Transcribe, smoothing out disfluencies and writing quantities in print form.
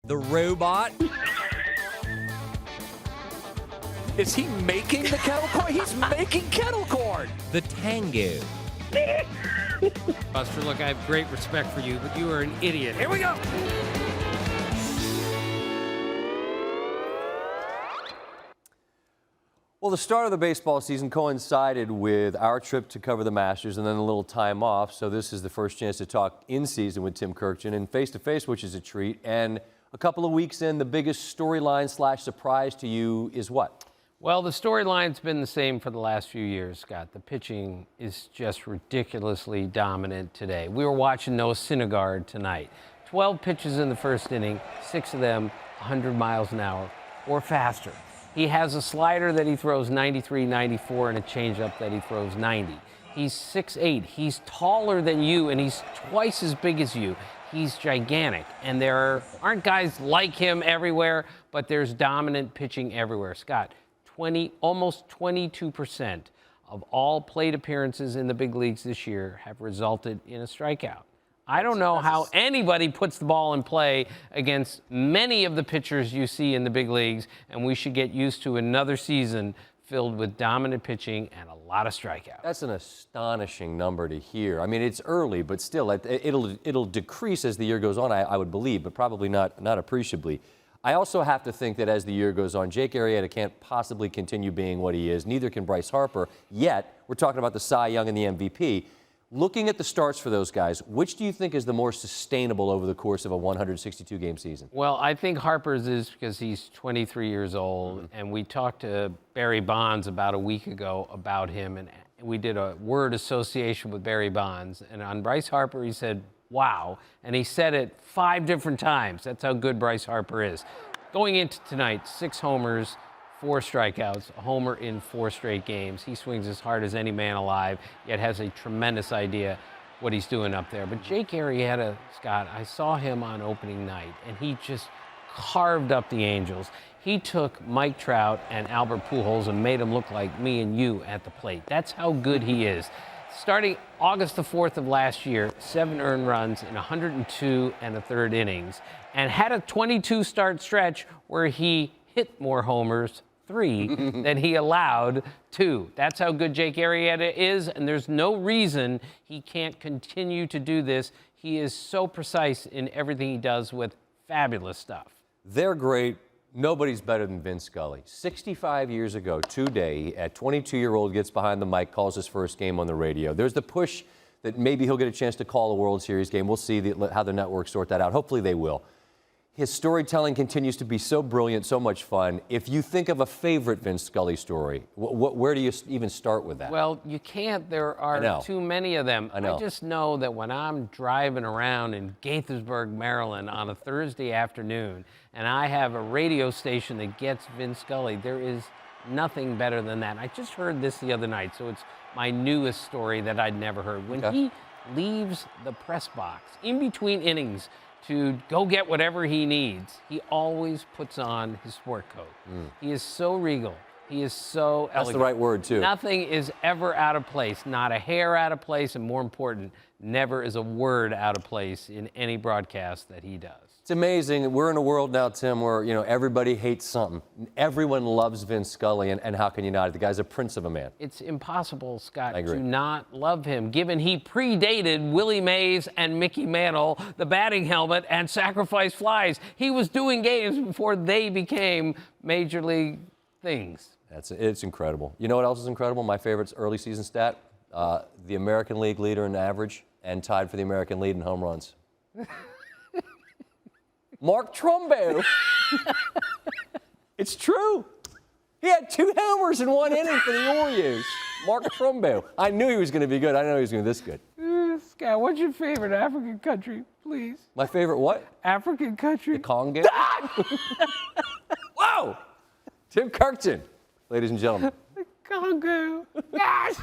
The robot. Is he making the kettle corn? He's making kettle corn. The tango. Buster, look, I have great respect for you, but you are an idiot. Here we go. Well, the start of the baseball season coincided with our trip to cover the Masters and then a little time off. So this is the first chance to talk in season with Tim Kurkjian and face-to-face, which is a treat. And a couple of weeks in, the biggest storyline / surprise to you is what? Well, the storyline's been the same for the last few years, Scott. The pitching is just ridiculously dominant today. We were watching Noah Syndergaard tonight. 12 pitches in the first inning, 6 of them 100 miles an hour or faster. He has a slider that he throws 93, 94, and a changeup that he throws 90. He's 6'8". He's taller than you, and he's twice as big as you. He's gigantic, and there aren't guys like him everywhere, but there's dominant pitching everywhere. Scott, almost 22% of all plate appearances in the big leagues this year have resulted in a strikeout. I don't know how anybody puts the ball in play against many of the pitchers you see in the big leagues, and we should get used to another season filled with dominant pitching and a lot of strikeouts. That's an astonishing number to hear. I mean, it's early, but still, it'll decrease as the year goes on, I would believe, but probably not appreciably. I also have to think that as the year goes on, Jake Arrieta can't possibly continue being what he is. Neither can Bryce Harper. Yet, we're talking about the Cy Young and the MVP. Looking at the starts for those guys, which do you think is the more sustainable over the course of a 162-game season? Well, I think Harper's is because he's 23 years old, and we talked to Barry Bonds about a week ago about him, and we did a word association with Barry Bonds. And on Bryce Harper, he said, wow, and he said it 5 different times. That's how good Bryce Harper is. Going into tonight, 6 homers, 4 strikeouts, a homer in 4 straight games. He swings as hard as any man alive, yet has a tremendous idea what he's doing up there. But Jake Arrieta, Scott, I saw him on opening night, and he just carved up the Angels. He took Mike Trout and Albert Pujols and made them look like me and you at the plate. That's how good he is. Starting August the 4th of last year, 7 earned runs in 102 1/3 innings, and had a 22-start stretch where he hit more homers, 3, than he allowed 2. That's how good Jake Arrieta is, and there's no reason he can't continue to do this. He is so precise in everything he does with fabulous stuff. They're great. Nobody's better than Vin Scully. 65 years ago today, a 22-year-old gets behind the mic, calls his first game on the radio. There's the push that maybe he'll get a chance to call a World Series game. We'll see how the networks sort that out. Hopefully they will. His storytelling continues to be so brilliant, so much fun. If you think of a favorite Vin Scully story, where do you even start with that? Well, you can't. There are too many of them. I know. I just know that when I'm driving around in Gaithersburg, Maryland on a Thursday afternoon, and I have a radio station that gets Vin Scully, there is nothing better than that. I just heard this the other night, so it's my newest story that I'd never heard. When he leaves the press box in between innings to go get whatever he needs, he always puts on his sport coat. He is so regal. He is so elegant. That's the right word, too. Nothing is ever out of place, not a hair out of place, and more important, never is a word out of place in any broadcast that he does. It's amazing. We're in a world now, Tim, where everybody hates something. Everyone loves Vin Scully, and how can you not? The guy's a prince of a man. It's impossible, Scott, I agree. to not love him, given he predated Willie Mays and Mickey Mantle, the batting helmet, and sacrifice flies. He was doing games before they became major league things. It's incredible. You know what else is incredible? My favorite early season stat, the American League leader in average and tied for the American lead in home runs. Mark Trumbo. It's true. He had 2 homers in 1 inning for the Orioles. Mark Trumbo. I knew he was going to be good. I didn't know he was going to be this good. Scott, what's your favorite African country, please? My favorite what? African country. The Congo. Whoa! Tim Kurkjian, ladies and gentlemen. The Congo. Yes!